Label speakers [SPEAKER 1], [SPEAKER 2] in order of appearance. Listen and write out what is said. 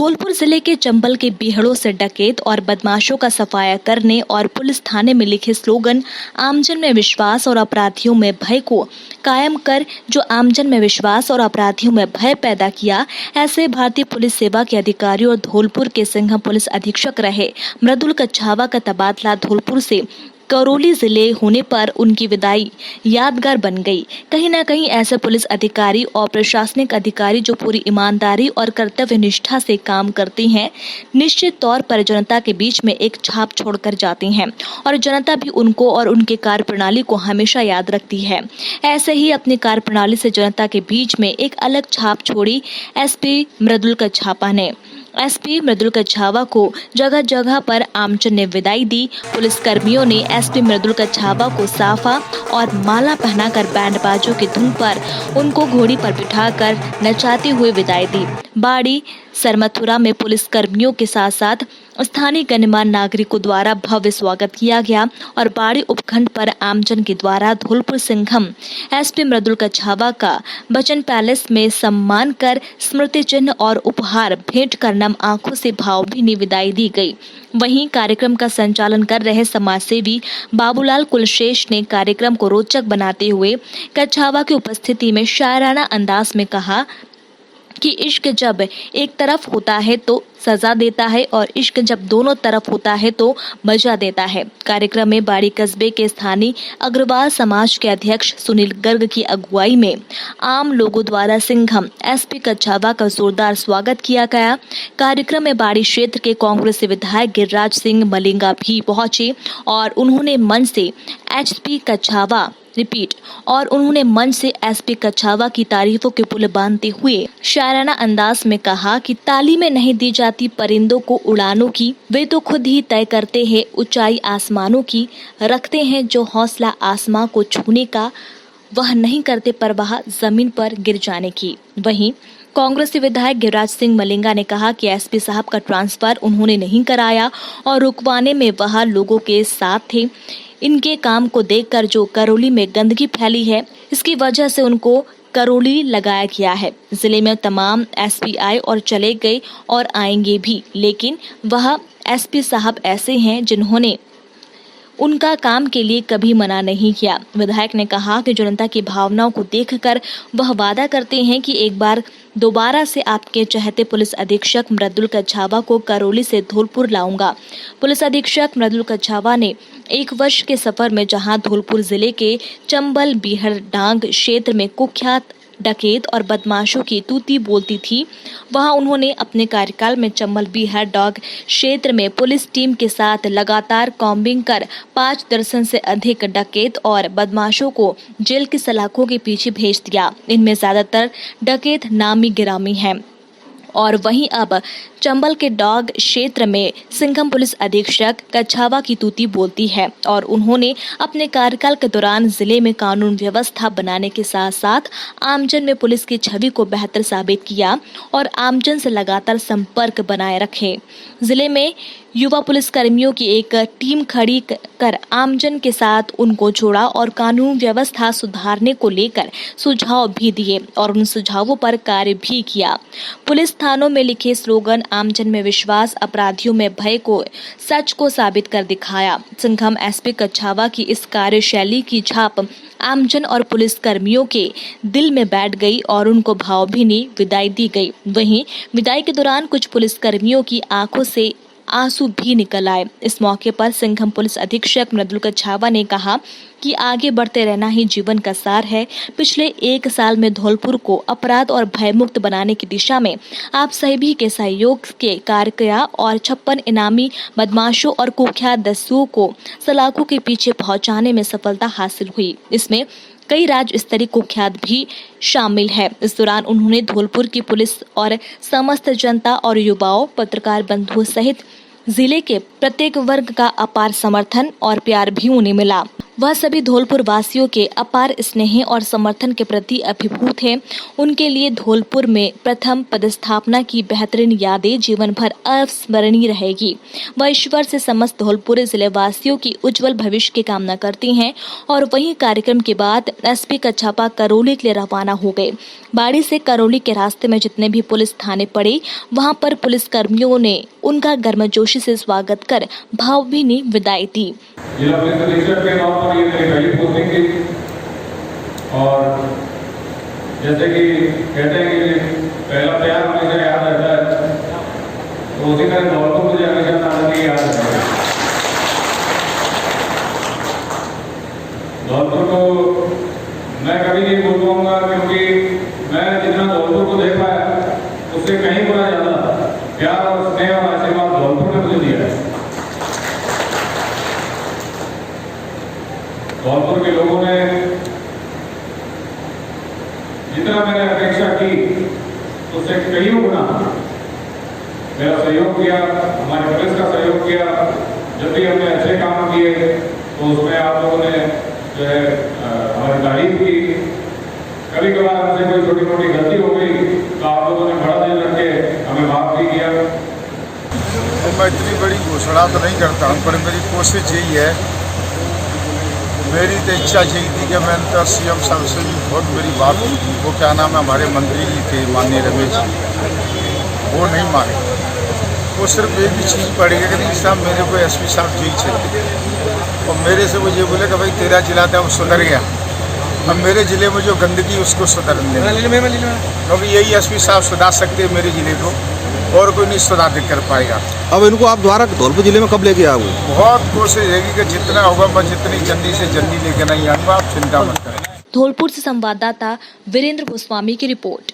[SPEAKER 1] धौलपुर जिले के चंबल के बीहड़ों से डकैत और बदमाशों का सफाया करने और पुलिस थाने में लिखे स्लोगन आमजन में विश्वास और अपराधियों में भय को कायम कर जो आमजन में विश्वास और अपराधियों में भय पैदा किया। ऐसे भारतीय पुलिस सेवा के अधिकारी और धौलपुर के सिंघम पुलिस अधीक्षक रहे मृदुल कच्छावा का तबादला धौलपुर से करौली जिले होने पर उनकी विदाई यादगार बन गई। कहीं न कहीं ऐसे पुलिस अधिकारी और प्रशासनिक अधिकारी जो पूरी ईमानदारी और कर्तव्य निष्ठा से काम करते हैं, निश्चित तौर पर जनता के बीच में एक छाप छोड़कर जाते हैं और जनता भी उनको और उनके कार्यप्रणाली को हमेशा याद रखती है। ऐसे ही अपनी कार्यप्रणाली से जनता के बीच में एक अलग छाप छोड़ी एसपी मृदुल कच्छावा ने। एसपी मृदुल कच्छावा को जगह जगह पर आमजन ने विदाई दी। पुलिस कर्मियों ने एसपी मृदुल कच्छावा को साफा और माला पहनाकर बैंड बाजों की धुन पर उनको घोड़ी पर बिठाकर नचाते हुए विदाई दी। बाड़ी सरमथुरा में पुलिस कर्मियों के साथ साथ स्थानीय गणमान्य नागरिकों द्वारा भव्य स्वागत किया गया और बाड़ी उपखंड पर आमजन के द्वारा धौलपुर सिंघम एसपी मृदुल कच्छावा का बच्चन पैलेस में सम्मान कर स्मृति चिन्ह और उपहार भेंट कर नम आंखों से भावभीनी विदाई दी गई। वहीं कार्यक्रम का संचालन कर रहे समाजसेवी बाबूलाल कुलशेष ने कार्यक्रम को रोचक बनाते हुए कच्छावा की उपस्थिति में शायराना अंदाज में कहा कि इश्क जब एक तरफ होता है तो सजा देता है और इश्क जब दोनों तरफ होता है तो मजा देता है। कार्यक्रम में बाड़ी कस्बे के स्थानीय अग्रवाल समाज के अध्यक्ष सुनील गर्ग की अगुवाई में आम लोगों द्वारा सिंघम एसपी कच्छावा का जोरदार स्वागत किया गया। कार्यक्रम में बाड़ी क्षेत्र के कांग्रेसी विधायक गिरिराज सिंह मलिंगा भी पहुंचे और उन्होंने मंच से एसपी कच्छावा की तारीफों के पुल बांधते हुए शायराना अंदाज में कहा कि ताली में नहीं दी जाती परिंदों को उड़ानों की, वे तो खुद ही तय करते हैं ऊंचाई आसमानों की, रखते हैं जो हौसला आसमां को छूने का, वह नहीं करते परवाह जमीन पर गिर जाने की। वहीं कांग्रेसी विधायक गिरिराज सिंह मलिंगा ने कहा कि एसपी साहब का ट्रांसफर उन्होंने नहीं कराया और रुकवाने में वह लोगों के साथ थे। इनके काम को देखकर जो करौली में गंदगी फैली है, इसकी वजह से उनको करौली लगाया गया है। जिले में तमाम एसपी आए और चले गए और आएंगे भी, लेकिन वह एसपी साहब ऐसे हैं जिन्होंने उनका काम के लिए कभी मना नहीं किया। विधायक ने कहा कि जनता की भावनाओं को देखकर वह वादा करते हैं कि एक बार दोबारा से आपके चहेते पुलिस अधीक्षक मृदुल कच्छावा को करौली से धौलपुर लाऊंगा। पुलिस अधीक्षक मृदुल कच्छावा ने 1 वर्ष के सफर में जहां धौलपुर जिले के चंबल बीहड़ डांग क्षेत्र में कुख्यात डकैत और बदमाशों की तूती बोलती थी, वहां उन्होंने अपने कार्यकाल में चंबल बीहड़ डांग क्षेत्र में पुलिस टीम के साथ लगातार कॉम्बिंग कर 5 दर्जन से अधिक डकैत और बदमाशों को जेल की सलाखों के पीछे भेज दिया। इनमें ज्यादातर डकैत नामी गिरामी हैं। और वहीं अब चंबल के डॉग क्षेत्र में सिंघम पुलिस अधीक्षक कच्छावा की तूती बोलती है और उन्होंने अपने कार्यकाल के दौरान जिले में कानून व्यवस्था बनाने के साथ साथ आमजन में पुलिस की छवि को बेहतर साबित किया और आमजन से लगातार संपर्क बनाए रखे। जिले में युवा पुलिस कर्मियों की एक टीम खड़ी कर आमजन के साथ उनको जोड़ा और कानून व्यवस्था सुधारने को लेकर सुझाव भी दिए और उन सुझावों पर कार्य भी किया। पुलिस थानों में लिखे स्लोगन आमजन में विश्वास, अपराधियों में भय को सच को साबित कर दिखाया। सिंघम एसपी कच्छावा की इस कार्यशैली की छाप आमजन और पुलिस कर्मियों के दिल में बैठ गई और उनको भावभीनी विदाई दी गई। वहीं विदाई के दौरान कुछ पुलिस कर्मियों की आंखों से आंसू भी निकल आए। इस मौके पर सिंघम पुलिस अधीक्षक मृदुल कच्छावा ने कहा कि आगे बढ़ते रहना ही जीवन का सार है। पिछले 1 साल में धौलपुर को अपराध और भयमुक्त बनाने की दिशा में आप सभी के सहयोग के कार्य किया और 56 इनामी बदमाशों और कुख्यात दस्युओं को सलाखों के पीछे पहुंचाने में सफलता हासिल हुई। इसमें कई राज्य स्तरीय कुख्यात भी शामिल है। इस दौरान उन्होंने धौलपुर की पुलिस और समस्त जनता और युवाओं, पत्रकार बंधुओं सहित जिले के प्रत्येक वर्ग का अपार समर्थन और प्यार भी उन्हें मिला। वह सभी धौलपुर वासियों के अपार स्नेह और समर्थन के प्रति अभिभूत हैं। उनके लिए धौलपुर में प्रथम पदस्थापना की बेहतरीन यादें जीवन भर अविस्मरणीय रहेगी। वह ईश्वर से समस्त धौलपुर जिले वासियों की उज्जवल भविष्य की कामना करती हैं और वहीं कार्यक्रम के बाद एसपी कछावा करौली के लिए रवाना हो गए। बाड़ी से करौली के रास्ते में जितने भी पुलिस थाने पड़े, वहां पर पुलिस कर्मियों ने उनका गर्मजोशी से स्वागत कर भावभीनी विदाई दी।
[SPEAKER 2] जिला पुलिस अधीक्षक के नाम पर ये मेरी पहली पोस्टिंग थी और जैसे कि कहते हैं कि पहला प्यार हमेशा याद रहता है, तो उसी तरह धौलपुर मुझे हमेशा ताज़गी याद रहता है। धौलपुर को मैं कभी नहीं भूल पाऊंगा, क्योंकि मैं जितना धौलपुर को देख पाया उससे कहीं गुना ज़्यादा प्यार और स्नेह और आशीर्वाद धौलपुर ने मुझे दिया है। धौलपुर के लोगों ने जितना मैंने अपेक्षा की उससे कई गुना मेरा सहयोग किया, हमारे पुलिस का सहयोग किया। जब भी हमने अच्छे काम किए तो उसमें आप लोगों ने जो है हमारी तारीफ की। कभी कभार हमसे कोई छोटी मोटी गलती हो गई तो आप लोगों ने बड़ा दिल रख के हमें माफ भी किया।
[SPEAKER 3] तो मैं इतनी बड़ी घोषणा तो नहीं करता हूँ, पर मेरी कोशिश यही है, मेरी तो इच्छा यही थी कि मैं तो सीएम साहब से भी बहुत मेरी बात हुई थी। वो क्या नाम है, हमारे मंत्री जी थे माननीय रमेश जी, वो नहीं माने। वो सिर्फ एक ही चीज़ पड़ी है कि नहीं साहब मेरे को एसपी साहब यही चाहिए, और मेरे से वो ये बोले कि भाई तेरा जिला था वो सुधर गया, अब मेरे ज़िले में जो गंदगी उसको सुधरने दें, क्योंकि यही एसपी साहब सुधार सकते हैं मेरे ज़िले को, और कोई नहीं सुधार कर पाएगा।
[SPEAKER 4] अब इनको आप द्वारा धौलपुर जिले में कब लेके आओगे?
[SPEAKER 3] बहुत कोशिश रहेगी कि जितना होगा मैं जितनी जल्दी से जल्दी लेके नहीं आऊँगा, आप चिंता मत करें।
[SPEAKER 1] धौलपुर से संवाददाता वीरेंद्र गोस्वामी की रिपोर्ट।